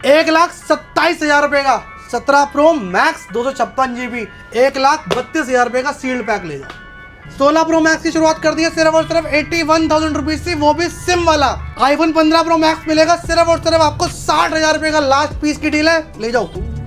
1,27,000 रुपए का 17 pro max 256 GB, 1,32,000 रुपए का सील्ड पैक ले जाओ। 16 प्रो मैक्स की शुरुआत कर दी है सिर्फ और सिर्फ 81,000 रुपीज से, वो भी सिम वाला। आईफोन 15 प्रो मैक्स मिलेगा सिर्फ और सिर्फ आपको 60,000 रुपए का, लास्ट पीस की डील है, ले जाओ।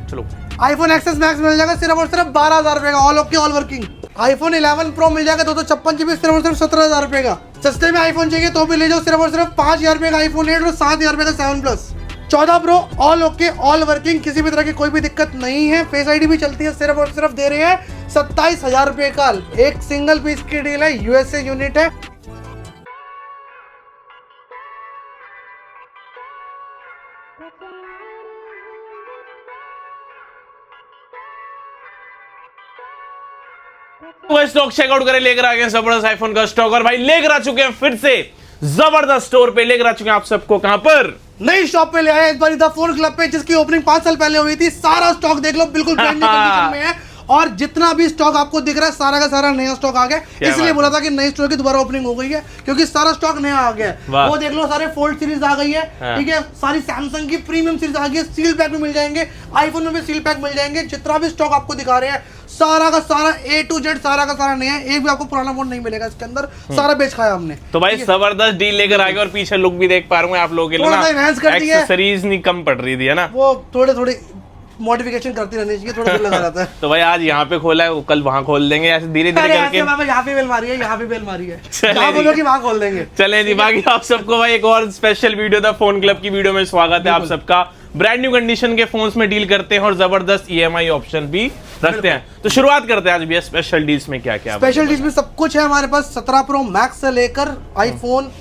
चलो आईफोन एक्सेस मैक्स मिल जाएगा सिर्फ और सिर्फ 12,000 रुपए का, all okay all working. IPhone 11 pro मिल जाएगा 256 GB सिर्फ और सिर्फ 17,000 रुपए का। सस्ते में आईफोन चाहिए तो भी ले जाओ सिर्फ और सिर्फ 5,000 रुपए का आईफोन 8 और 7,000 रुपए का 7 plus. 14 pro all okay all working, किसी भी तरह की कोई भी दिक्कत नहीं है, फेस आईडी भी चलती है, सिर्फ और सिर्फ दे रहे हैं 27,000 रुपए का। एक सिंगल पीस की डील है, यूएसए यूनिट है। स्टॉक चेकआउट करें, लेकर आ गए जबरदस्त आईफोन का स्टॉक, और भाई लेकर आ चुके हैं फिर से जबरदस्त स्टोर पे, लेकर आ चुके हैं आप सबको कहां पर, नई शॉप पे ले आए इस बार द फोन क्लब पे, जिसकी ओपनिंग 5 साल पहले हुई थी। सारा स्टॉक देख लो, बिल्कुल ब्रांड न्यू कंडीशन में है, और जितना भी स्टॉक आपको दिख रहा है सारा का सारा नया स्टॉक आ गया। इसलिए बोला था कि नई स्टोर की दोबारा ओपनिंग हो गई है, क्योंकि सारा स्टॉक नया आ गया है। वो देख लो, सारे फोल्ड सीरीज आ गई है, ठीक है, सारी सैमसंग की प्रीमियम सीरीज आ गई है, सील पैक भी मिल जाएंगे, आईफोन में भी सील पैक मिल जाएंगे। जितना भी स्टॉक आपको दिखा रहे हैं सारा का सारा A to Z सारा का सारा नया है, एक भी आपको पुराना फोन नहीं मिलेगा इसके अंदर, सारा बेच खाया हमने। तो भाई जबरदस्त डील लेकर आ गए, और पीछे लुक भी देख पा रहे हैं आप लोगों के लिए ना, एक्सेसरीज नहीं कम पड़ रही थी है ना, वो थोड़े मॉडिफिकेशन करती रहनी चाहिए, थोड़ा लगा रहता है। तो भाई आज यहाँ पे खोला है, कल वहाँ खोल देंगे, ऐसे धीरे धीरे करके। यहाँ पे बेल मारी है, यहाँ पे बेल मारी है, जहाँ बोलो कि वहाँ खोल देंगे। चले जी, बाकी आप सबको भाई एक और स्पेशल वीडियो था फोन क्लब की वीडियो में स्वागत है आप सबका। ब्रांड न्यू कंडीशन के फोन्स में डील करते हैं और जबरदस्त EMI ऑप्शन भी रखते हैं। तो शुरुआत करते हैं आज भी स्पेशल डील्स में, क्या क्या स्पेशल डील्स में सब कुछ है हमारे पास। 17 प्रो मैक्स से लेकर आईफोन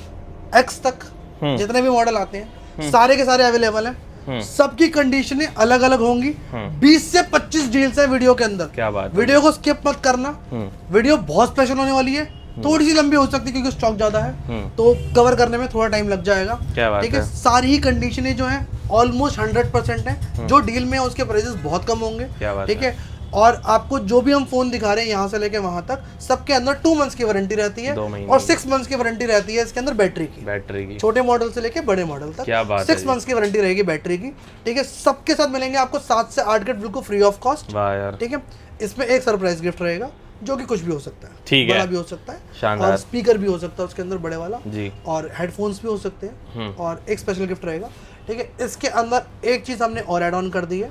X तक जितने भी मॉडल आते हैं सारे के सारे अवेलेबल हैं। सबकी कंडीशनें अलग अलग होंगी। 20 से 25 डील्स है वीडियो के अंदर। क्या बात, वीडियो को स्किप मत करना, वीडियो बहुत स्पेशल होने वाली है। थोड़ी सी लंबी हो सकती है क्योंकि स्टॉक ज्यादा है, तो कवर करने में थोड़ा टाइम लग जाएगा। ठीक है, सारी ही कंडीशनें जो है ऑलमोस्ट 100% है। जो डील में है उसके प्राइसेस बहुत कम होंगे, ठीक है। और आपको जो भी हम फोन दिखा रहे हैं यहाँ से लेके वहां तक, सबके अंदर 2 मंथ्स की वारंटी रहती है और 6 मंथ्स की वारंटी रहती है इसके अंदर बैटरी की। छोटे मॉडल से लेके बड़े मॉडल तक 6 मंथ्स की वारंटी रहेगी बैटरी की, ठीक है। सबके साथ मिलेंगे आपको 7 से 8 गिफ्ट बिल्कुल फ्री ऑफ कॉस्ट, ठीक है। इसमें एक सरप्राइज गिफ्ट रहेगा जो कि कुछ भी हो सकता है, ठीक है, बड़ा भी हो सकता है, और स्पीकर भी हो सकता है उसके अंदर बड़े वाला जी, और हेडफोन्स भी हो सकते हैं, और एक स्पेशल गिफ्ट रहेगा, ठीक है। इसके अंदर एक चीज़ हमने और ऐड ऑन कर दी है,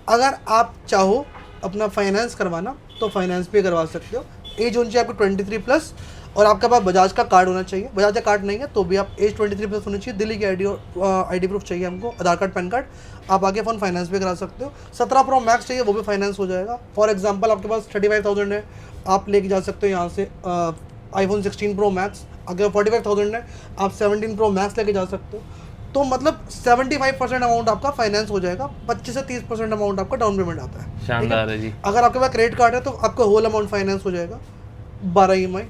अगर आप चाहो अपना फाइनेंस करवाना तो फाइनेंस भी करवा सकते हो। एज होनी चाहिए आपको 23 प्लस, और आपके पास बजाज का कार्ड होना चाहिए। बजाज का कार्ड नहीं है तो भी आप एज 23 प्लस होनी चाहिए। दिल्ली की आईडी प्रूफ चाहिए हमको, आधार कार्ड, पैन कार्ड। आप आगे फ़ोन फाइनेंस भी करा सकते हो। 17 प्रो मैक्स चाहिए, वो भी फाइनेंस हो जाएगा। फॉर एग्जांपल आपके पास 35,000 है, आप लेके जा सकते हो यहाँ से आईफोन 16 प्रो मैक्स। अगर 45,000 है, आप 17 प्रो मैक्स लेके जा सकते हो। तो मतलब 75% अमाउंट आपका फाइनेंस हो जाएगा, 25 से 30% अमाउंट आपका डाउन पेमेंट आता है। शानदार है जी। अगर आपके पास क्रेडिट कार्ड है तो आपका होल अमाउंट फाइनेंस हो जाएगा, 12 EMI,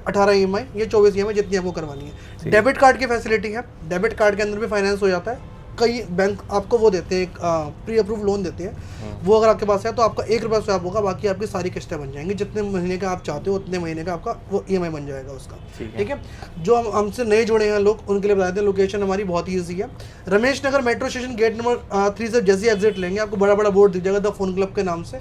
18 EMI, ये 24 EMI जितनी आपको करवानी है। डेबिट कार्ड की फैसिलिटी है, डेबिट कार्ड के अंदर भी फाइनेंस हो जाता है। कई बैंक आपको वो देते हैं, एक प्री अप्रूव लोन देते हैं, वो अगर आपके पास है तो आपका 1 रुपया स्वैप होगा, बाकी आपकी सारी किस्तें बन जाएंगी। जितने महीने का आप चाहते हो उतने महीने का आपका वो EMI बन जाएगा उसका, ठीक है। जो हमसे नए जुड़े हैं लोग, उनके लिए बताते हैं, लोकेशन हमारी बहुत ही ईजी है। Ramesh Nagar metro station gate number 3 से जैसे एग्जिट लेंगे आपको बड़ा बड़ा बोर्ड दिख जाएगा द फोन क्लब के नाम से।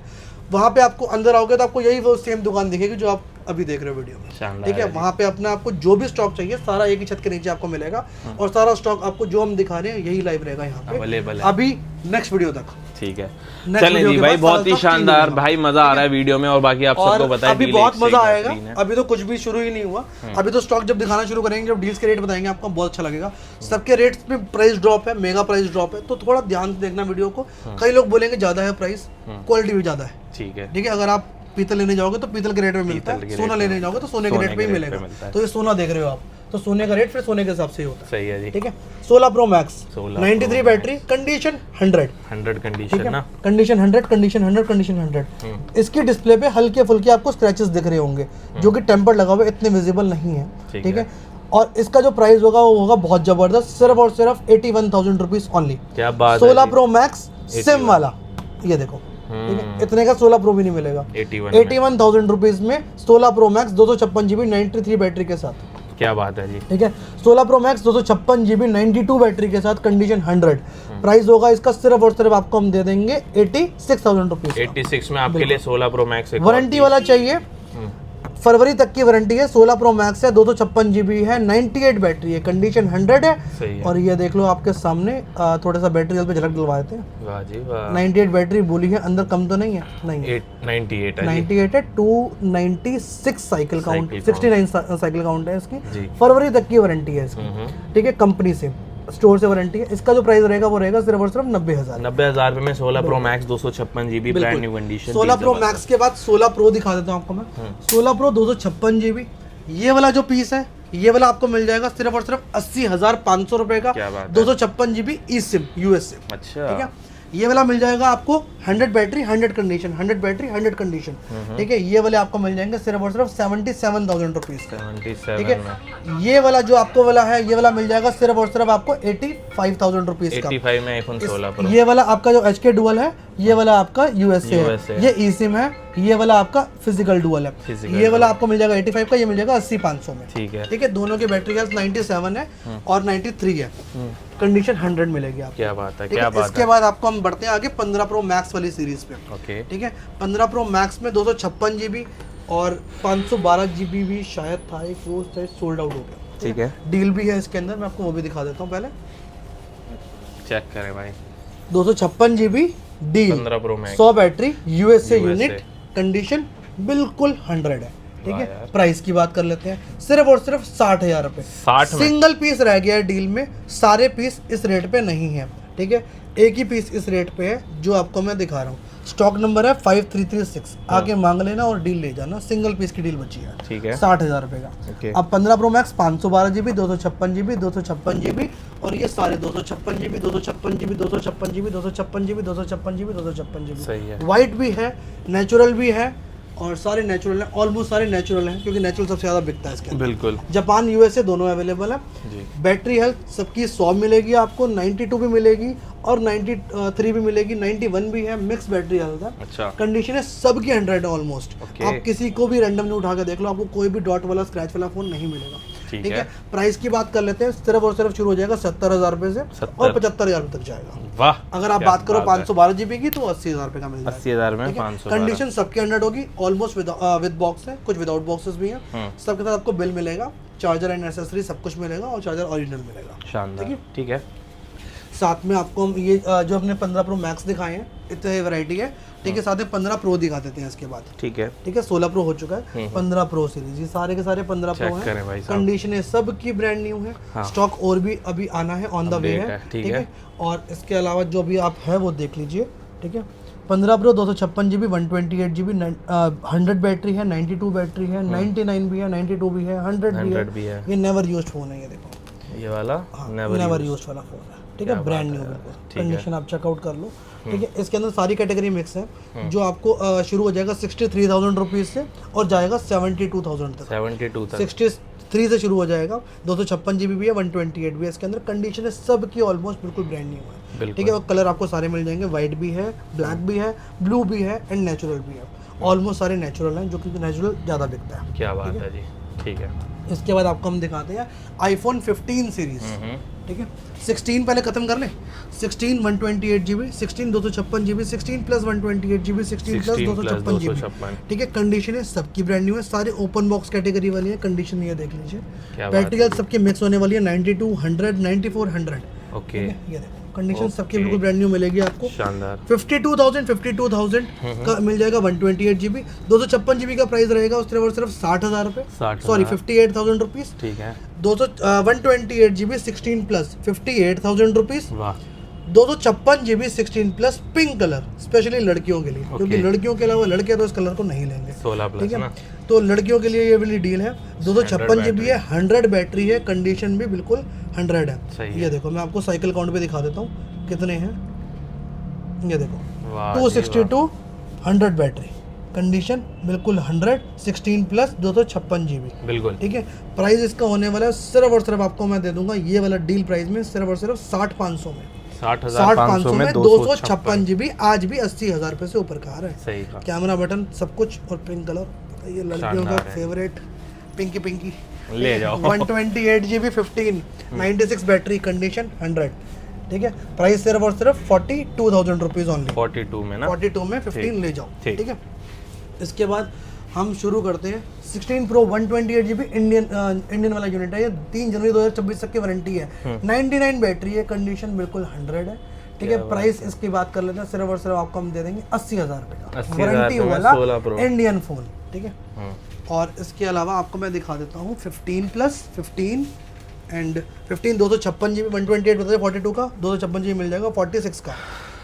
वहाँ पे आपको अंदर आओगे तो आपको यही वो सेम दुकान दिखेगी जो आप अभी देख रहे हो वीडियो में, ठीक है। वहाँ पे अपना आपको जो भी स्टॉक चाहिए सारा एक ही छत के नीचे आपको मिलेगा, और सारा स्टॉक आपको जो हम दिखा रहे हैं यही लाइव रहेगा यहाँ पे अभी नेक्स्ट वीडियो तक, ठीक है। चलें जी भाई, बहुत ही शानदार भाई, मजा आ रहा है वीडियो में, और बाकी आप सबको बताएं अभी बहुत मजा आएगा। अभी तो कुछ भी शुरू ही नहीं हुआ, अभी तो स्टॉक जब दिखाना शुरू करेंगे, जब डील्स के रेट बताएंगे आपको बहुत अच्छा लगेगा। सबके रेट्स में प्राइस ड्रॉप है, मेगा प्राइस ड्रॉप है, तो थोड़ा ध्यान से देखना वीडियो को। कई लोग बोलेंगे ज्यादा है प्राइस, क्वालिटी भी ज्यादा है, ठीक है, ठीक है। अगर आप पीतल लेने जाओगे तो पीतल के रेट में मिलता है, सोना लेने जाओगे तो सोने के रेट पे ही मिलेगा। तो ये सोना देख रहे हो आप, तो सोने का रेट फिर सोने के हिसाब से ही होता है, सही है जी, ठीक है। 16 pro max 93 battery, condition 100 condition ना, कंडीशन 100, कंडीशन 100, कंडीशन 100। इसकी डिस्प्ले पे हल्के फुल्के आपको स्क्रैचेस दिख रहे होंगे जो कि टेम्पर लगा हुआ है, इतने विजिबल नहीं है, ठीक है। और इसका जो प्राइस होगा वो होगा बहुत जबरदस्त, सिर्फ और सिर्फ 81,000 रुपीज ओनली। क्या बात, 16 प्रो मैक्स सिम वाला, ये देखो, ठीक है। इतने का 16 प्रो भी नहीं मिलेगा। 81,000 रुपीज में 16 प्रो मैक्स 256 GB 93 बैटरी के साथ। क्या बात है जी। ठीक है 16 प्रो मैक्स 256 GB 92 बैटरी के साथ, कंडीशन 100। प्राइस होगा इसका सिर्फ और सिर्फ आपको हम दे देंगे 86,000 रुपीज। 86 में आपके लिए 16 प्रो मैक्स। वारंटी वाला चाहिए, फरवरी तक की वारंटी है। 16 प्रो मैक्स है, 256 GB है, 98 बैटरी है, कंडीशन 100 है। और ये देख लो आपके सामने, थोड़ा सा बैटरी जल पे झलक डलवाए थे। वाह जी वाह। 98 बैटरी बोली है, अंदर कम तो नहीं है? नहीं है, 98 है। 296 साइकिल काउंट, 69 साइकिल काउंट है इसकी। फरवरी तक की वारंटी है इसकी। ठीक है, कंपनी से, स्टोर से वारंटी है। इसका जो प्राइस रहेगा वो रहेगा सिर्फ और सिर्फ 90,000। 90,000 रुपए में 16 pro max 256 GB brand new condition. 16 pro max के बाद 16 प्रो दिखा देता हूँ आपको मैं। 16 प्रो 256 GB, ये वाला जो पीस है ये वाला आपको मिल जाएगा सिर्फ और सिर्फ 80,500 रुपए का। 256 GB ई सिम यूएस से। अच्छा, ठीक है, ये वाला मिल जाएगा आपको 100 बैटरी 100 कंडीशन, 100 बैटरी 100 कंडीशन। ठीक है, ये वाले आपको मिल जाएंगे सिर्फ और सिर्फ 77,000 रुपीज का। ठीक है, ये वाला जो आपको वाला है ये वाला मिल जाएगा सिर्फ और सिर्फ आपको 85,000 रुपीज का। 85 में आईफोन 16 प्रो। ये वाला आपका जो HK डुअल है ये वाला आपका यूएसए है, ये ई सिम है। ये वाला आपका फिजिकल डुअल है। ये वाला आपको मिल जाएगा 85 का, ये मिल जाएगा 80,500 में। ठीक है, ठीक है, दोनों की बैटरी हेल्थ 97 है और 93 है, कंडीशन 100 मिलेगी आपको। क्या बात है, क्या बात है। इसके बाद आपको हम बढ़ते हैं आगे 15 प्रो मैक्स वाली सीरीज पे। ओके, ठीक है, 15 प्रो मैक्स में 256 GB और 512 GB भी शायद था, एक वो सोल्ड आउट हो गया। ठीक है, डील भी है इसके अंदर, मैं आपको वो भी दिखा देता हूँ, पहले चेक करें भाई। 256 GB deal, 15 pro max, 100 battery USA unit, condition बिल्कुल 100 है। ठीक है, प्राइस की बात कर लेते हैं, सिर्फ और सिर्फ 60,000 रुपए। 60 सिंगल पीस रह गया है डील में, सारे पीस इस रेट पे नहीं है। ठीक है, एक ही पीस इस रेट पे है जो आपको मैं दिखा रहा हूँ। स्टॉक नंबर है 5336, आके मांग लेना और डील ले जाना। सिंगल पीस की डील बची है। ठीक है, 60,000 रुपए का। अब 15 pro max 512 GB 256 GB 256 GB और ये सारे 256 GB 256 GB 256 GB 256 GB 256 GB 256 GB। सही है। वाइट भी है, नेचुरल भी है और सारे नेचुरल हैं, ऑलमोस्ट सारे नेचुरल हैं क्योंकि नेचुरल सबसे ज़्यादा बिकता है इसके अंदर। बिल्कुल, जापान यूएसए दोनों अवेलेबल है जी। बैटरी हेल्थ सबकी 100 मिलेगी आपको, 92 भी मिलेगी और 93 भी मिलेगी, 91 भी है, मिक्स बैटरी हेल्थ है। अच्छा, कंडीशन है सबकी 100 है ऑलमोस्ट। आप किसी को भी रैंडम नहीं उठा के देख लो, आपको कोई भी डॉट वाला स्क्रैच वाला फोन नहीं मिलेगा। ठीक है, प्राइस की बात कर लेते हैं, सिर्फ और सिर्फ शुरू हो जाएगा 70,000 रुपए से और 75,000 तक जाएगा। वाह, अगर आप बात करो 512 GB की तो 80,000 रुपए का मिल जाएगा। 80,000 में 500। कंडीशन सबके 100 होगी, ऑलमोस्ट विद बॉक्स है, कुछ विदाउट बॉक्सेस भी हैं। सबके साथ आपको बिल मिलेगा, चार्जर एंड एक्सेसरी सब कुछ मिलेगा और चार्जर ओरिजिनल मिलेगा। शानदार, ठीक है। साथ में आपको हम ये जो अपने 15 प्रो मैक्स दिखाए हैं, इतने वैरायटी है। ठीक है, साथ में 15 प्रो दिखा देते हैं इसके बाद। ठीक है, ठीक है, 16 प्रो हो चुका है, 15 प्रो सीरीज, ये सारे के सारे 15 प्रो हैं। कंडीशन है सब की ब्रांड न्यू है। स्टॉक और भी अभी आना है, ऑन द वे है। ठीक है, और इसके अलावा जो भी आप है वो देख लीजिए। ठीक है, 15 प्रो 256 GB 128 GB 100 बैटरी है, 92 बैटरी है, 99 भी है, 92 भी है, 100 भी है। ये नेवर यूज्ड फोन है, ये देखो ये वाला नेवर यूज्ड वाला फोन है। ठीक है, ब्रांड न्यू बिल्कुल, कंडीशन आप चेकआउट कर लो। ठीक है, इसके अंदर सारी कैटेगरी मिक्स है, जो आपको शुरू हो जाएगा 63,000 रुपीज से और जाएगा 72,000 तक। 72 तक 63 से शुरू हो जाएगा। 256 GB भी है, 128 भी है। इसके अंदर कंडीशन है सब की ऑलमोस्ट बिल्कुल ब्रांड न्यू है। ठीक है, और कलर आपको सारे मिल जाएंगे, व्हाइट भी है, ब्लैक भी है, ब्लू भी है एंड नेचुरल भी है। ऑलमोस्ट सारे नेचुरल हैं, जो कि नेचुरल ज़्यादा बिकता है। क्या बात है जी। ठीक है, इसके बाद आपको हम दिखाते हैं आईफोन 15 सीरीज। ठीक है, 16 पहले खत्म कर ले। 16 128 GB, 16 256 GB, 16 plus 128 GB, 16 plus 256 GB। ठीक है, कंडीशन है सबकी ब्रांड न्यू है, सारे ओपन बॉक्स कैटेगरी वाली है। कंडीशन ये देख लीजिए, बैटरी हेल्थ सबके मिक्स होने वाली है, 92 100 94 100। ओके, ये देखो कंडीशन सबकी बिल्कुल ब्रांड न्यू मिलेगी आपको। शानदार। 52,000 का मिल जाएगा 128 GB। 256 GB का प्राइस रहेगा उस तरह और सिर्फ 60,000 रुपए, सॉरी 58,000 रुपीज। ठीक है, 128 GB 16 plus 58,000 rupees. 256 GB 16 plus pink colour, specially लड़कियों के लिए, क्योंकि लड़कियों के अलावा लड़के तो इस कलर को नहीं लेंगे। 16 प्लस, ठीक है, तो लड़कियों के लिए ये वाली डील है। 256 GB है, 100 बैटरी है, कंडीशन भी बिल्कुल 100 है। ये देखो मैं आपको साइकिल काउंट पे दिखा देता हूँ कितने हैं। ये देखो 262 100 बैटरी, कंडीशन बिल्कुल 100, 16 प्लस 256 GB बिल्कुल। ठीक है, प्राइस इसका होने वाला है सिर्फ और सिर्फ आपको मैं दे दूंगा ये वाला डील प्राइस में सिर्फ और सिर्फ 60,500 में। 60,500 में 256 GB आज भी 80,000 रुपए से ऊपर का आ रहा है। सही कहा। कैमरा बटन सब कुछ और पिंक कलर, ये लड़कियों का फेवरेट पिंकी पिंकी। ले जाओ। 128GB 15 96 बैटरी, कंडीशन 100, ठीक है। प्राइस सिर्फ और सिर्फ 42,000 रुपीज ओनली। 42 में ना, 42 में 15 ले जाओ, ठीक। ठीक है। इसके बाद हम शुरू करते हैं 16 Pro 128GB इंडियन वाला यूनिट है ये। 3 जनवरी 2026 तक की वारंटी है। 99 बैटरी है, कंडीशन बिल्कुल 100 है, ठीक है। प्राइस इसकी बात कर लेते हैं, सिर्फ और सिर्फ आपको हम दे देंगे 80,000 रुपये का वारंटी वाला इंडियन फोन, ठीक है। और इसके अलावा आपको मैं दिखा देता हूँ 15 प्लस 15 एंड 15 256GB 128 बताइए 42 का 256GB मिल जाएगा 46 का।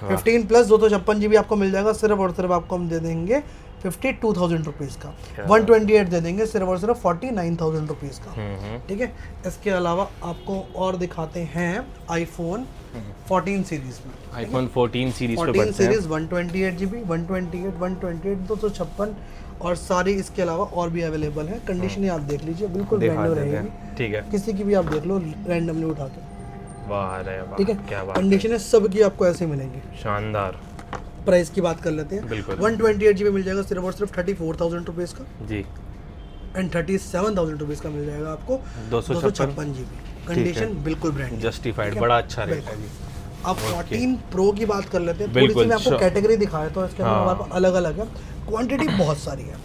15 प्लस 256GB आपको मिल जाएगा, सिर्फ और सिर्फ आपको हम दे देंगे 52,000 रुपीज़ का। 128 दे देंगे सिर्फ और सिर्फ 49,000 रुपीज़ का, ठीक है। इसके अलावा आपको और दिखाते हैं आईफोन 14 सीरीज में, आईफोन 14 सीरीज पे 14 बढ़ते हैं। सीरीज 128GB 128 256 और सारी इसके अलावा और भी अवेलेबल है। कंडीशन ही आप देख लीजिए, बिल्कुल दिखा ब्रांड देते रहेगी, हैं, ठीक है। किसी की भी आप देख लो रैंडमली उठा के, वाह रे वाह, ठीक है। क्या बात, कंडीशन है सबकी आपको ऐसे मिलेंगी। शानदार। प्राइस की बात कर लेते हैं, बिल्कुल। 128GB मिल जाएगा सिर्फ और सिर्फ 34,000 रुपीज़ का जी, एंड 37,000 रुपीज़ का मिल जाएगा आपको 256 256GB। कंडीशन बिल्कुल ब्रांड जस्टिफाइड, बड़ा अच्छा रेट है जी। अब 14 प्रो की बात कर लेते हैं, थोड़ी बिल्कुल, सी मैं आपको कैटेगरी दिखाया तो इसके अंदर हमारे पास अलग अलग है, क्वांटिटी बहुत सारी है।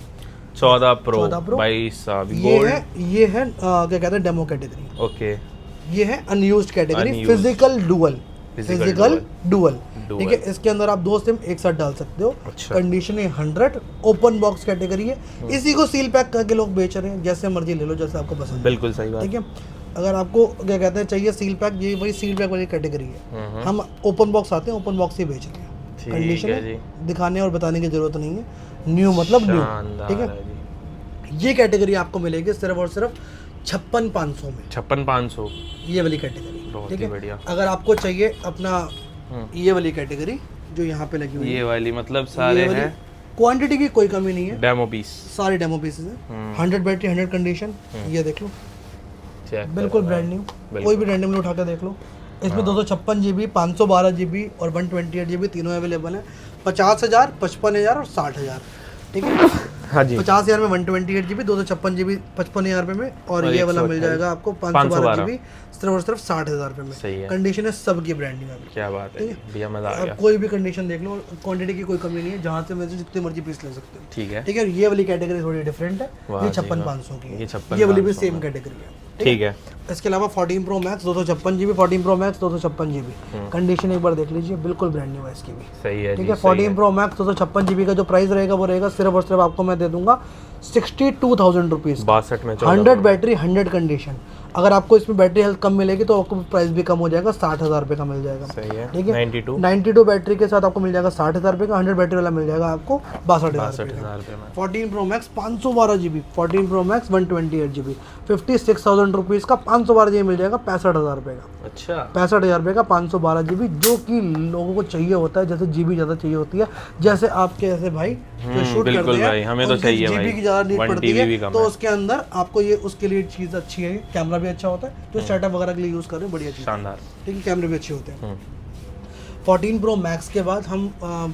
14 प्रो 14 Pro, भाई साहब, ये है क्या कहते हैं डेमो कैटेगरी, ओके। ये है unused category, Unused। Physical dual, Physical physical dual, Dual। ठीक है। इसके अंदर आप 2 सिम एक साथ डाल सकते हो। अच्छा। कंडीशन है 100, ओपन बॉक्स कैटेगरी है। इसी को सील पैक करके लोग बेच रहे हैं, जैसे मर्जी ले लो जैसे आपको पसंद है, बिल्कुल सही बात। ठीक है। अगर आपको क्या कहते हैं चाहिए सील पैक, ये वही सील पैक वाली कैटेगरी है। हम ओपन बॉक्स आते हैं, ओपन बॉक्स ही बेच रहे हैं। ठीक कंडीशन है जी। दिखाने और बताने की जरूरत नहीं है, न्यू मतलब न्यू, शानदार ठीक है है। जी। ये कैटेगरी आपको मिलेगी सिर्फ और सिर्फ 56,500 में, 56,500, ये वाली कैटेगरी, बहुत ठीक ही है। बढ़िया। अगर आपको चाहिए अपना ये वाली कैटेगरी जो यहाँ पे लगी हुई है, ये वाली मतलब सारे हैं, क्वांटिटी की कोई कमी नहीं है, डेमो पीस, सारे डेमो पीसेस हैं। 100 बैटरी 100 कंडीशन, ये देख लो बिल्कुल ब्रांड न्यू, कोई भी रैंडमली उठा कर देख लो। इसमें 256GB 512GB और 128GB तीनों अवेलेबल हैं। 50,000 55,000 और 60,000, ठीक है। हाँ जी। 50,000 में 128GB 256GB 55,000 रुपये में, और ये वाला मिल जाएगा आपको 512GB सिर्फ और सिर्फ 60,000 रुपये में। सही है। कंडीशन है सबकी ब्रांडिंग है। क्या बात है भैया, मजा आ गया। आप कोई भी कंडीशन देख लो, क्वांटिटी की कोई कमी नहीं है, जहाँ से मुझे जितने मर्जी पीस ले सकते हो, ठीक है। ठीक है। ये वाली कैटेगरी थोड़ी डिफरेंट है, वाह ये जी, 56,500 की है, ये 56,500 ये वाली भी सेम कैटेगरी है, ठीक है। इसके अलावा 14 Pro Max 256GB 14 Pro Max 256GB, condition एक बार देख लीजिए, बिल्कुल ब्रांड न्यू है इसकी भी, सही है ठीक जी, है। सही 14 है। Pro Max 256GB का जो प्राइस रहेगा वो रहेगा सिर्फ और सिर्फ आपको मैं दे दूंगा 62,000 रुपीज़, 62 में 100 बैटरी 100 कंडीशन। अगर आपको इसमें बैटरी हेल्थ कम मिलेगी तो आपको प्राइस भी कम हो जाएगा, 60,000 रुपये का मिल जाएगा, सही है। ठीक है। 92 बैटरी के साथ आपको मिल जाएगा 60,000 रुपये का, 100 बैटरी वाला मिल जाएगा आपको 62,000 रुपये में। 14 Pro Max 512GB 14 Pro Max 128GB 56,000 rupees का 512GB मिल जाएगा 65,000 रुपये का, अच्छा 65,000 रुपये का 512GB, जो कि लोगों को चाहिए होता है, जैसे जीबी ज़्यादा चाहिए होती है, जैसे आपके ऐसे भाई जो शूट बिल्कुल करते भाई, हैं हमें तो उनकी चाहिए जीबी भाई, की ज़्यादा नीड 1 पड़ती TB भी है, कम तो है। उसके अंदर आपको ये उसके लिए चीज़ अच्छी है, कैमरा भी अच्छा होता है, जो स्टार्टअप वगैरह के लिए यूज़ कर रहे हैं, बढ़िया चीज़, शानदार। ठीक है। कैमरे भी अच्छे होते हैं। 14 Pro Max के बाद हम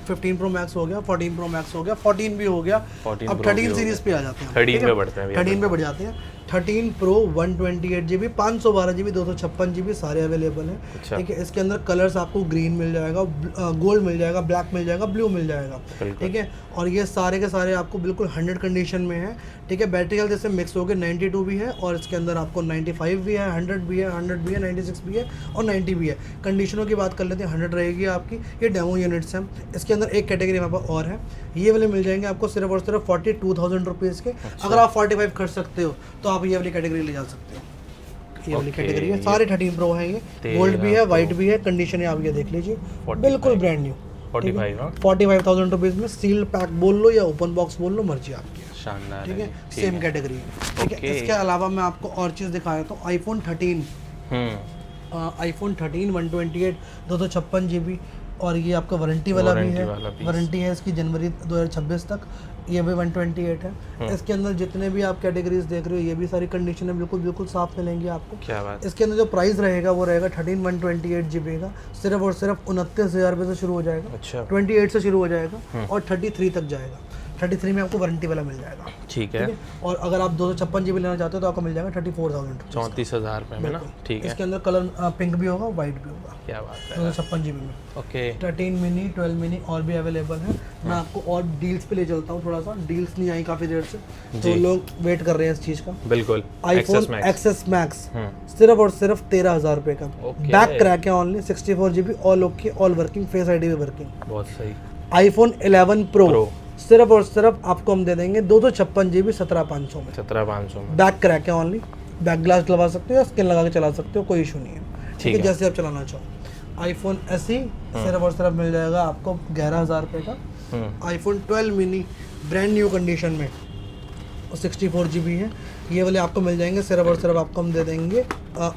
15 Pro Max हो गया, 14 Pro Max हो गया, 14 भी हो गया, 14 अब Pro 13 भी सीरीज हो पे आ जाते हैं, 13 पे बढ़ते हैं भैया। 13 पे बढ़ जाते हैं। 13 Pro 128GB 512GB 256GB सारे अवेलेबल हैं, अच्छा। ठीक है। इसके अंदर कलर्स आपको ग्रीन मिल जाएगा, गोल्ड मिल जाएगा, ब्लैक मिल जाएगा, ब्लू मिल जाएगा, ठीक है। और ये सारे के सारे आपको बिल्कुल 100 कंडीशन में है, ठीक है। बैटरी हेल्थ जैसे मिक्स हो गए 92 भी है, और इसके अंदर आपको 95 भी है, 100 भी है, 100 भी है, 96 भी है और 90 भी है। कंडीशनों की बात कर लेते हैं, 100 रहेगी आपकी, ये डेमो यूनिट्स हैं। इसके अंदर एक कैटेगरी हमारे पास और है, ये वाले मिल जाएंगे आपको सिर्फ और सिर्फ 42,000 रुपीज़ के। अगर आप 45 खर्च सकते हो तो आप ये वाली कैटेगरी ले जा सकते हो, ये वाली कैटेगरी है। सारे 13 Pro हैं, ये गोल्ड भी है, वाइट भी है, कंडीशन है आप ये देख लीजिए, बिल्कुल ब्रांड न्यू। 45,000 रुपीज़ में सील्ड पैक बोल लो या ओपन बॉक्स बोल लो, मर्जी आपकी है, शानदार, ठीक है। सेम कैटेगरी है, ठीक है। इसके अलावा मैं आपको और चीज़ दिखाया तो आईफोन 13 128 256GB और ये आपका वारंटी वाला भी है, वाला piece। वारंटी है इसकी जनवरी 2026 तक। ये भी 128 है। इसके अंदर जितने भी आप कैटेगरीज देख रहे हो ये भी सारी कंडीशन है बिल्कुल बिल्कुल साफ मिलेंगी आपको। क्या बात। इसके अंदर जो प्राइस रहेगा वो रहेगा 13/128 GB का, सिर्फ और सिर्फ 29,000 रुपये से शुरू हो जाएगा। अच्छा 28 से शुरू हो जाएगा और 33 तक जाएगा। 33 में आपको वारंटी वाला मिल जाएगा। ठीक है। और अगर आप 256 GB लेना चाहते हो तो आपको मिल जाएगा 34,000 34,000 रुपये में ना। ठीक है। इसके अंदर कलर पिंक भी होगा, वाइट भी होगा। क्या बात है। 256 GB में। ओके 13 मिनी 12 मिनी और भी अवेलेबल है। मैं आपको और डील्स पे ले चलता हूँ थोड़ा सा। डील्स नहीं आई काफ़ी देर से तो लोग वेट कर रहे हैं इस चीज़ का। बिल्कुल। आईफोन एक्सेस मैक्स सिर्फ और सिर्फ 13,000 रुपये का। बैक क्रैक है only, 64 GB all okay, all working, face ID भी वर्किंग। बहुत सही। आईफोन 11 प्रो सिर्फ और सिर्फ आपको हम दे देंगे 256 GB 17,500 में। 17,500 में। बैक क्रैक है ओनली, बैक ग्लास लगा सकते हो या स्किन लगा के चला सकते हो, कोई इशू नहीं है। ठीक है, जैसे आप चलाना चाहो। आईफोन SE सिर्फ और सिर्फ मिल जाएगा आपको 11,000 रुपये का। IPhone 12 mini brand new condition में 64 GB है। ये वाले आपको मिल जाएंगे सिर्फ और सिर्फ आपको हम दे देंगे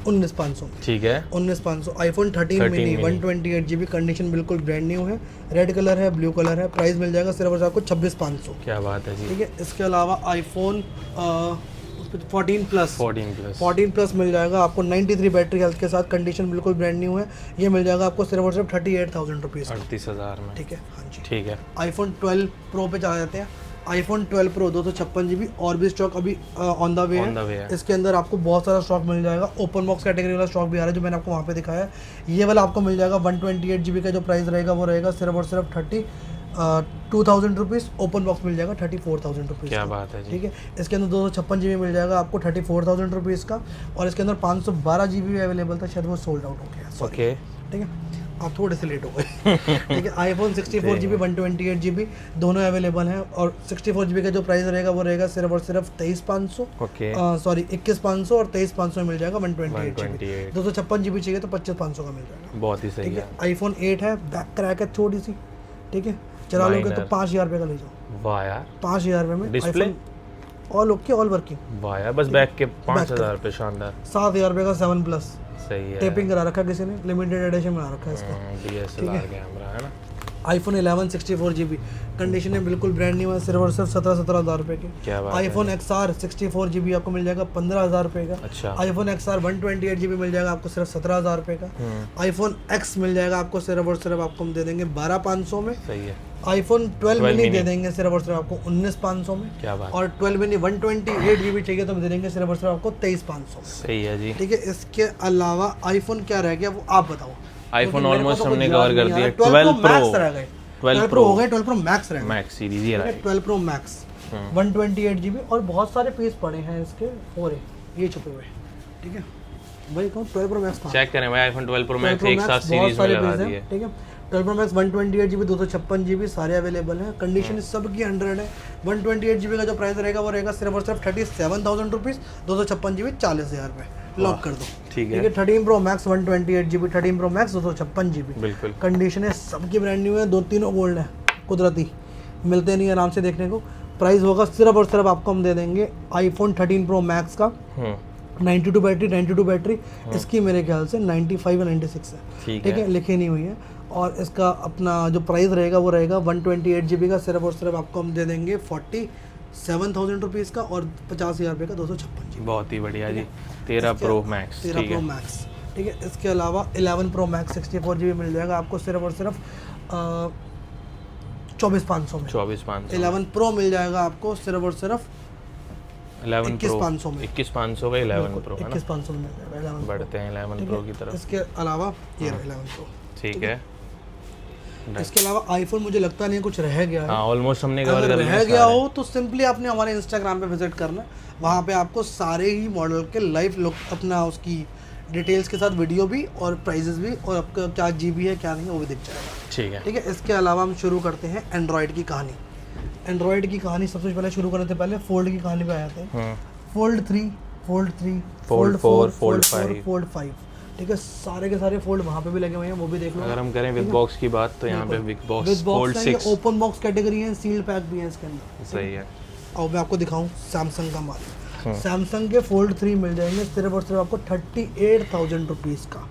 19,500 में। ठीक है 19,500। आईफोन 13 मिनी 128 GB कंडीशन बिल्कुल ब्रांड न्यू है, रेड कलर है, ब्लू कलर है। प्राइस मिल जाएगा सिर्फ और सिर्फ आपको 26,500। क्या बात है जी। ठीक है। इसके अलावा आईफोन 14 प्लस मिल जाएगा आपको 93 बैटरी हेल्थ के साथ, कंडीशन बिल्कुल ब्रांड न्यू है। ये मिल जाएगा आपको सिर्फ और सिर्फ 38,000 रुपीज़। 38,000 में। ठीक है, हाँ जी। ठीक है। आईफोन 12 प्रो पे चला जाते हैं। आईफोन 12 प्रो 256 GB और भी स्टॉक अभी ऑन द वे है। इसके अंदर आपको बहुत सारा स्टॉक मिल जाएगा। ओपन बॉक्स कैटेगरी वाला स्टॉक भी आ रहा है जो मैंने आपको वहाँ पे दिखाया है। ये वाला आपको मिल जाएगा 128 GB का जो प्राइस रहेगा वो रहेगा सिर्फ और सिर्फ 32,000 रुपीज़। ओपन बॉक्स मिल जाएगा 34,000 रुपीज़। क्या बात है जी। ठीक है। इसके अंदर 256 GB मिल जाएगा आपको 34,000 रुपीज़ का। और इसके अंदर 512 GB अवेलेबल था, शायद वो सोल्ड आउट हो गया। ओके ठीक है, आप थोड़े से लेट हो गए। ठीक है। आईफोन 64 GB 128 GB दोनों अवेलेबल हैं। और 64 GB का जो प्राइस रहेगा वो रहेगा सिर्फ और सिर्फ 23,500। ओके सॉरी 21,500 और 23,500 में मिल जाएगा 128 GB। 256 GB चाहिए तो 25,500 का मिल जाएगा। बहुत ही सही ठीक है। है। आईफोन 8 है, बैक क्रैक है थोड़ी सी। ठीक है, चला लोगे तो 5,000 रुपये का ले जाओ। वाह यार। 5,000 रुपये में display all okay, all working. वाह यार, बस बैक के 5,000 रुपये। शानदार। 7,000 रुपये का 7 प्लस सही है। टेपिंग करा रखा किसी ने, लिमिटेड एडिशन बना रखा है इसका। DSLR कैमरा है ना। आईफोन 11 64 GB कंडीशन है बिल्कुल ब्रांड न्यू है, सिर्फ और सिर्फ 17,000 रुपये के। क्या बात है। आईफोन XR 64 GB आपको मिल जाएगा 15,000 रुपये का। अच्छा। आईफोन XR 128 GB मिल जाएगा आपको सिर्फ 17,000 रुपये का। आईफोन X मिल जाएगा आपको सिर्फ और सिर्फ आपको हम दे देंगे 12,500 में। सही है। आईफोन 12 मिनी दे देंगे सिर्फ और सिर्फ आपको 19,500 में। क्या बात। और 12 मिनी 128 GB चाहिए तो हम दे देंगे सिर्फ और सिर्फ आपको 23,500 में। सही है जी। ठीक है। इसके अलावा आईफोन क्या रह गया वो आप बताओ। आईफोन ऑलमोस्ट हमने कवर कर दिया। 12 प्रो रह गए, 12 प्रो हो गए, 12 प्रो मैक्स रह गए। मैक्स सीरीज ये रहा। 12 प्रो मैक्स 128 GB और बहुत सारे पीस पड़े हैं इसके और ये छुपे हुए। ठीक है भाई, कौन 12 प्रो मैक्स चेक करें भाई। आईफोन 12 प्रो मैक्स एक साथ सीरीज में लगा दिए। ठीक है। 12 प्रो मैक्स 128 GB 256 GB सारे अवेलेबल हैं। कंडीशन सबकी 100 है। 128 GB का जो प्राइस रहेगा वो रहेगा सिर्फ और सिर्फ 37,000 रुपीज़। 256 GB 40,000 रुपये। लॉक कर दो। ठीक है। 13 pro max 128 GB, 13 pro max 256 GB। बिल्कुल। कंडीशन है सबकी ब्रांड न्यू है। 2-3 गोल्ड है, कुदरती मिलते नहीं आराम से देखने को। प्राइस होगा सिर्फ और सिर्फ आपको हम दे देंगे आईफोन 13 प्रो मैक्स का 92 बैटरी इसकी मेरे ख्याल से 95 या 96 है। ठीक है, लिखी नहीं हुई है। और इसका अपना जो प्राइस रहेगा वो रहेगा 128 GB का सिर्फ और सिर्फ आपको हम दे देंगे 47,000 रुपीज़ का और 50,000 रुपये का 256 GB। बहुत ही बढ़िया जी। 13 प्रो मैक्स। 13 pro max. ठीक है। इसके अलावा 11 प्रो मैक्स 64 GB मिल जाएगा आपको सिर्फ और सिर्फ 24,500 में। 24,500। 11 प्रो मिल जाएगा आपको सिर्फ और सिर्फ 11 प्रो 21,500 में। 21,500 का 11 प्रो है ना। 21,500 में मिल जाएगा 11 बढ़ते हैं 11 प्रो की तरफ। इसके अलावा ये 11 प्रो। ठीक है। इसके अलावा आईफोन मुझे लगता नहीं कुछ रह गया है। हाँ ऑलमोस्ट हमने कवर अगर कर लिया। रह गया हो तो सिंपली आपने हमारे इंस्टाग्राम पे विजिट करना, वहाँ पे आपको सारे ही मॉडल के लाइव लुक अपना उसकी डिटेल्स के साथ वीडियो भी और प्राइजेस भी और आपका क्या GB है क्या नहीं है वो भी दिख जाएगा। ठीक है। ठीक है। इसके अलावा हम शुरू करते हैं एंड्रॉयड की कहानी। एंड्रॉयड की कहानी सबसे पहले शुरू करने से पहले फोल्ड की कहानी पे आते हैं। Fold 3, fold 3, fold 4, fold 4, fold 5। ठीक है। सारे के सारे फोल्ड वहाँ पे भी लगे हुए हैं, वो भी देख लो। अगर हम करें विद बॉक्स की बात तो यहाँ पे with box fold 6 open box category है, सील्ड पैक भी है इसके अंदर। सही है। और मैं आपको दिखाऊं सैमसंग का माल। सैमसंग के फोल्ड 3 मिल जाएंगे सिर्फ और सिर्फ आपको 38,000 रुपीज़ का।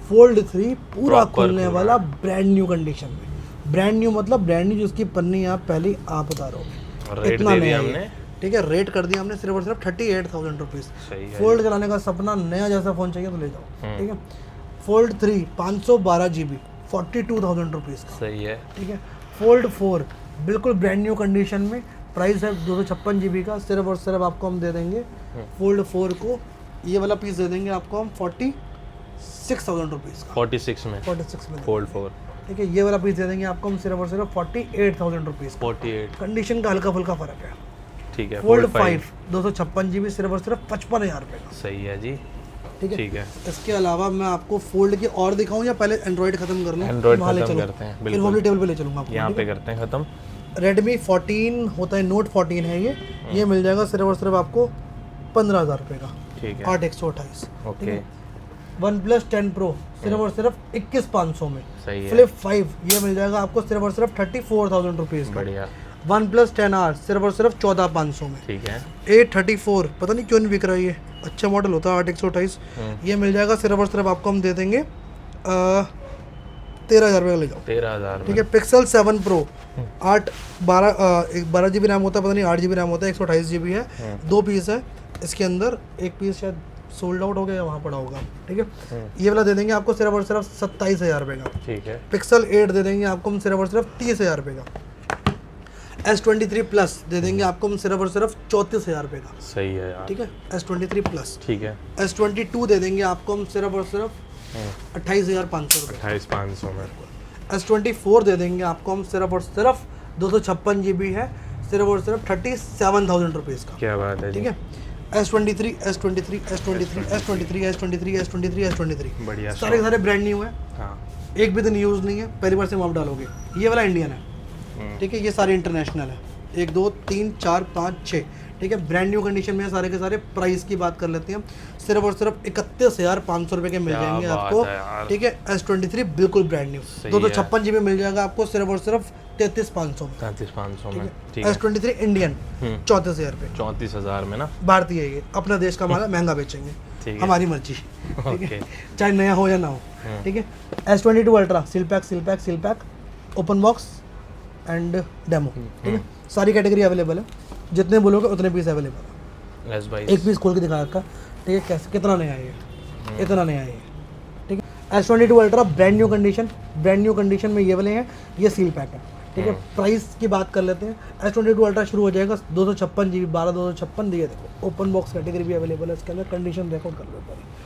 फोल्ड 3 पूरा Proper खुलने खुला वाला ब्रांड न्यू कंडीशन में। ब्रांड न्यू मतलब ब्रांड न्यू जिसकी पन्नी आप पहले आप उतारोगे, रेट इतना दे दिया नया हमने। है। ठीक है, रेट कर दिया हमने सिर्फ और सिर्फ 38,000 रुपीज़। सही है। फोल्ड चलाने का सपना, नया जैसा फ़ोन चाहिए तो ले जाओ। ठीक है, फोल्ड 3 512 GB 42,000 रुपीज़ का। सही है। ठीक है, फोल्ड 4 बिल्कुल ब्रांड न्यू कंडीशन में, प्राइस है 256 GB का। सिर्फ और सिर्फ आपको हम दे देंगे फोल्ड 4 को, ये वाला पीस दे देंगे आपको हम 46,000 रुपीज़ का। 46 में 46 में फोल्ड 4 ठीक है, ये वाला पीस दे देंगे आपको हम सिर्फ और सिर्फ 48,000 रुपीज़। 48 कंडीशन का हल्का फुल्का फ़र्क है। ठीक है। फोल्ड 5 256 GB सिर्फ और सिर्फ 55,000 रुपये का। सही है जी। ठीक है, ठीक है। इसके अलावा मैं आपको फोल्ड की और दिखाऊं या पहले एंड्रॉइड खत्म कर लूं? एंड्रॉइड वहाँ ले खत्म चलूं? करते हैं, फिर बिल्कुल। वो भी टेबल पे ले चलूंगा आपको। यहाँ पे करते हैं खत्म। रेडमी 14 होता है, नोट 14 है ये मिल जाएगा सिर्फ और सिर्फ आपको 15,000 रुपये का। ठीक है। 8/128। ओके। वन प्लस 10 प्रो सिर्फ और सिर्फ 21,500 में। सही है। फ्लिप 5 ये मिल जाएगा आपको सिर्फ और सिर्फ 34,000 रुपीज़ का। बढ़िया। वन प्लस 10R सिर्फ और सिर्फ 14,500 में। ठीक है। 834 पता नहीं क्यों नहीं बिक रहा है, ये अच्छा मॉडल होता है 8/128। ये मिल जाएगा सिर्फ और सिर्फ आपको हम दे देंगे 13,000 रुपये का ले जाओ। 13,000 ठीक है, पिक्सल 7 प्रो 12 GB रैम होता है, पता नहीं 8 GB रैम होता है, 128 GB है। 2 पीस है इसके अंदर, एक पीस शायद सोल्ड आउट हो गया या वहाँ पड़ा होगा। ठीक है, ये वाला दे देंगे आपको सिर्फ और सिर्फ 27,000 रुपये का। ठीक है। पिक्सल 8 दे देंगे आपको हम सिर्फ और सिर्फ 30,000 रुपये का। S23 प्लस दे देंगे आपको हम सिर्फ और सिर्फ 34,000 रुपये का। सही है यार। ठीक है, S23 प्लस। ठीक है। S22 दे देंगे आपको हम सिर्फ और सिर्फ 28,500 रुपये। 28,500 में। S24 दे देंगे आपको हम सिर्फ और सिर्फ 256 GB है, सिर्फ और सिर्फ 37,000 रुपीज़ का। क्या बात है जी। ठीक है, S23 S23 S23 S23 S23 S23 S23 बढ़िया। सारे के सारे ब्रांड न्यू है, हाँ। एक भी दिन यूज़ नहीं है, पहली बार से आप डालोगे। ये वाला इंडियन है। ठीक है, ये सारे इंटरनेशनल है, 1 2 3 4 5 6। ठीक है, ब्रांड न्यू कंडीशन में सारे के सारे। प्राइस की बात कर लेते हैं, सिर्फ और सिर्फ 31,500 रुपये के मिल जाएंगे आपको। ठीक है, S23 बिल्कुल ब्रांड न्यू 256 GB मिल जाएगा आपको सिर्फ और सिर्फ 33,500 में। 33,500 में। ठीक है। S23 इंडियन 34,000 रुपये। 34,000 में ना। भारतीय है ये, अपना देश का माल है, महंगा बेचेंगे, ठीक है। हमारी मर्जी। ठीक ओके। है, चाहे नया हो या ना हो। ठीक है, S22 ultra seal pack open box and demo. ठीक है, सारी कैटेगरी अवेलेबल है, जितने बोलोगे उतने पीस अवेलेबल है। S22 एक पीस खोल के दिखा रखा। ठीक है, कैसे कितना नया है ये, इतना नया है ये। ठीक है, S22 ultra brand new condition में ये वाले हैं, ये सील पैक है। ठीक है, प्राइस की बात कर लेते हैं। S22 अल्ट्रा शुरू हो जाएगा 256 GB 256 दिए। देखो ओपन बॉक्स कैटेगरी भी अवेलेबल है इसके अंदर, कंडीशन रिकॉर्ड कर लो।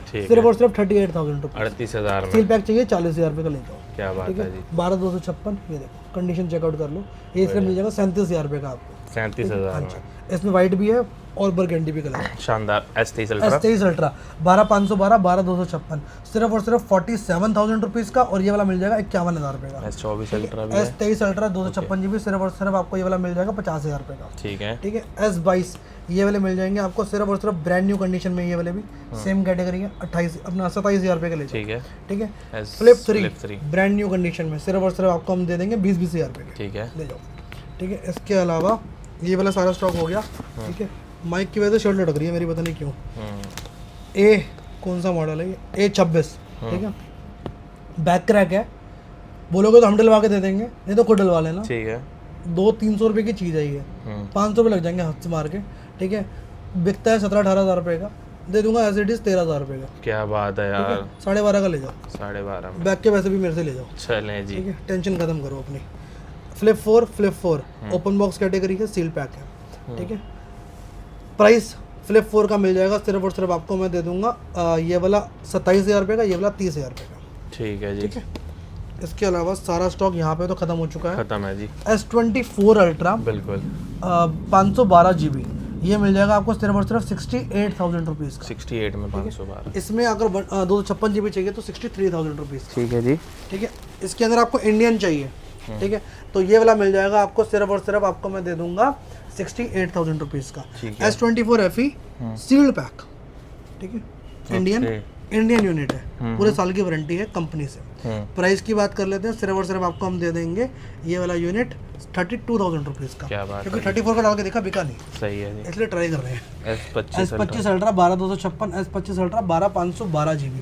सिर्फ और सिर्फ 38,000 रुपये। 38,000 में सील पैक चाहिए 40,000 रुपये का ले जाओ। क्या बात ठीक है है, जी। 12,256 ये देखो कंडीशन चेकआउट कर लो। ये इसका मिल जाएगा 37,000 रुपये का आपको। 37,000 हाँ में। जी, इसमें वाइट भी है और बरगंडी भी कलर है। शानदार। S23 ultra. S23 अल्ट्रा 12,512 12,256 सिर्फ और सिर्फ 47,000 रुपीज़ का। और ये वाला मिल जाएगा 51,000 रुपये का। S24 अल्ट्रा भी है। S23 अल्ट्रा 256 GB सिर्फ और सिर्फ आपको ये वाला मिल जाएगा 50,000 रुपये का। ठीक है। ठीक है, S22 ये वाले मिल जाएंगे आपको सिर्फ और सिर्फ ब्रांड न्यू कंडीशन में। ये वाले भी सेम कैटेगरी है, 27,000 रुपये का ले जाओ। ठीक है। ठीक है, S flip Flip 3 brand new condition में सिर्फ और सिर्फ आपको हम दे देंगे 20,000 रुपये के। ठीक है। ले जाओ। ठीक है, इसके अलावा ये वाला सारा स्टॉक हो गया। ठीक है, माइक की वजह से शर्ट लटक रही है मेरी, पता नहीं क्यों। ए कौन सा मॉडल है ये? A26। ठीक है, बैक क्रैक है, बोलोगे तो हम डलवा के दे देंगे, नहीं तो खुद डलवा लेना। ठीक है। 200-300 रुपये की चीज़ है ये, 500 रुपये लग जाएंगे हाथ से मार के। ठीक है, बिकता है 17-18 रुपये का, दे दूंगा एज इट इज़ 13,000 रुपये का। क्या बात है यार। 12.5 का ले जाओ, 12.5 में। बैक के पैसे भी मेरे से ले जाओ। चलें जी। ठीक है, टेंशन खत्म करो अपनी। फ्लिप 4 ओपन बॉक्स कैटेगरी है, सील पैक है। ठीक है, प्राइस फ्लिप 4 का मिल जाएगा सिर्फ और सिर्फ आपको मैं दे दूंगा ये वाला 27,000 रुपये का, ये वाला 30,000 रुपये का। ठीक है जी। ठीक है, इसके अलावा सारा स्टॉक यहाँ पे तो खत्म हो चुका है। खत्म है जी। S24 अल्ट्रा बिल्कुल। 512 GB ये मिल जाएगा आपको सिर्फ और सिर्फ 68,000 रुपीज़ का। 68 में 512। इसमें अगर 256 GB चाहिए तो 63,000 रुपीज़। ठीक है जी। ठीक है, इसके अंदर आपको इंडियन चाहिए। ठीक है, तो ये वाला मिल जाएगा आपको सिर्फ और सिर्फ आपको मैं दे दूंगा 68,000 रुपीज़ का। ठीक है। S24 FE sealed pack. ठीक है, इंडियन इंडियन यूनिट है, पूरे साल की वारंटी है कंपनी से। प्राइस की बात कर लेते हैं, सिर्फ और सिर्फ आपको हम दे देंगे ये वाला यूनिट 32,000 रुपीज़ का। क्या बात क्योंकि 34 का डाल के देखा, बिका नहीं, सही है जी। इसलिए ट्राई कर रहे हैं। S25 ultra 12,256, S25 ultra 12,512 GB,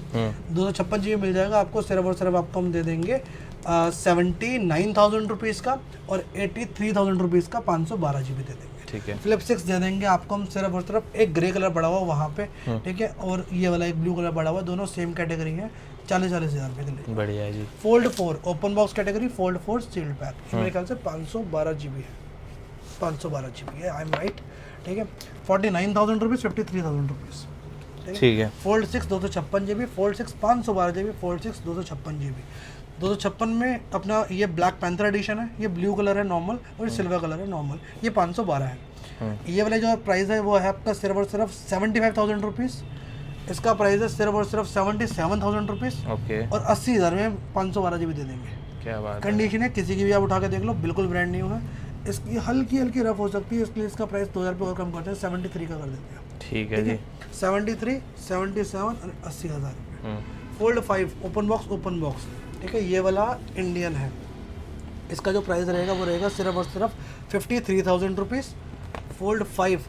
256 GB मिल जाएगा आपको। सिर्फ और सिर्फ आपको हम दे देंगे 79,000 रुपीज़ का, और 83,000 रुपीज़ का 512 GB दे देंगे। ठीक है। फ्लिप 6 दे देंगे आपको हम सिर्फ और सिर्फ, एक ग्रे कलर पड़ा हुआ वहाँ पे, ठीक है, और ये वाला एक ब्लू कलर पड़ा हुआ, दोनों सेम कैटेगरी है, 40,000 रुपये के लिए। बढ़िया है जी। Fold 4 open box category, fold 4 sealed pack, मेरे ख्याल से 512 GB है, 512 GB है, आई एम राइट, ठीक है। 49,000 रुपीज़, 53,000 रुपीज़, ठीक है। Fold 6 256 GB, fold 6 512 GB, fold 6 256 GB। 256 में अपना ये ब्लैक पैंथर एडिशन है, ये ब्लू कलर है नॉर्मल, और सिल्वर कलर है नॉर्मल, ये 512 है। ये वाला जो प्राइस है वो है आपका सिर्फ और सिर्फ 75,000 रुपीज़, इसका प्राइस है सिर्फ और सिर्फ 77,000 रुपीज़, ओके। और 80,000 में 512 GB दे देंगे। क्या बात है। कंडीशन है, किसी की भी आप उठा के देख लो, बिल्कुल ब्रांड न्यू है। इसकी हल्की हल्की रफ हो सकती है, इसलिए इसका प्राइस 2,000 रुपये और कम करते हैं, 73 का कर देते हैं। ठीक है जी। 73, 77 और 80,000 रुपये। फोल्ड 5 ओपन बॉक्स, ठीक है, ये वाला इंडियन है, इसका जो प्राइस रहेगा वो रहेगा सिर्फ और सिर्फ 53,000 rupees. Fold 5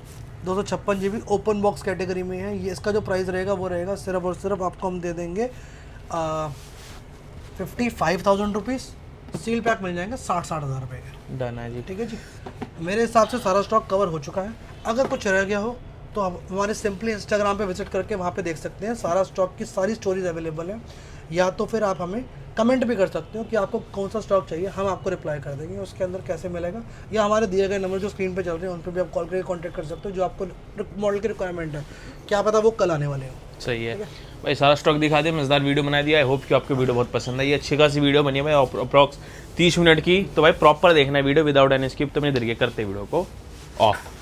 256 GB open box category में है, ये इसका जो प्राइस रहेगा वो रहेगा सिर्फ और सिर्फ आपको हम दे देंगे 55,000 रुपीज़। सील पैक मिल जाएंगे 60,000 रुपये के। डन है जी। ठीक है जी, मेरे हिसाब से सारा स्टॉक कवर हो चुका है। अगर कुछ रह गया हो तो आप हमारे सिंपली इंस्टाग्राम पे विजिट करके वहाँ पे देख सकते हैं, सारा स्टॉक की सारी स्टोरीज अवेलेबल है। या तो फिर आप हमें कमेंट भी कर सकते हो कि आपको कौन सा स्टॉक चाहिए, हम आपको रिप्लाई कर देंगे उसके अंदर कैसे मिलेगा, या हमारे दिए गए नंबर जो स्क्रीन पे चल रहे हैं उन पर भी आप कॉल करके कॉन्टैक्ट कर सकते हो, जो आपको मॉडल की रिक्वायरमेंट है, क्या पता वो कल आने वाले हो। सही है भाई, सारा स्टॉक दिखा दिया, मजेदार वीडियो बना दिया। आई होप कि आपको वीडियो बहुत पसंद आई। अच्छी खासी वीडियो बनी है भाई, अप्रॉक्स 30 मिनट की, तो भाई प्रॉपर देखना है वीडियो विदाउट एनी स्किप। तो अपने तरीके करते वीडियो को ऑफ।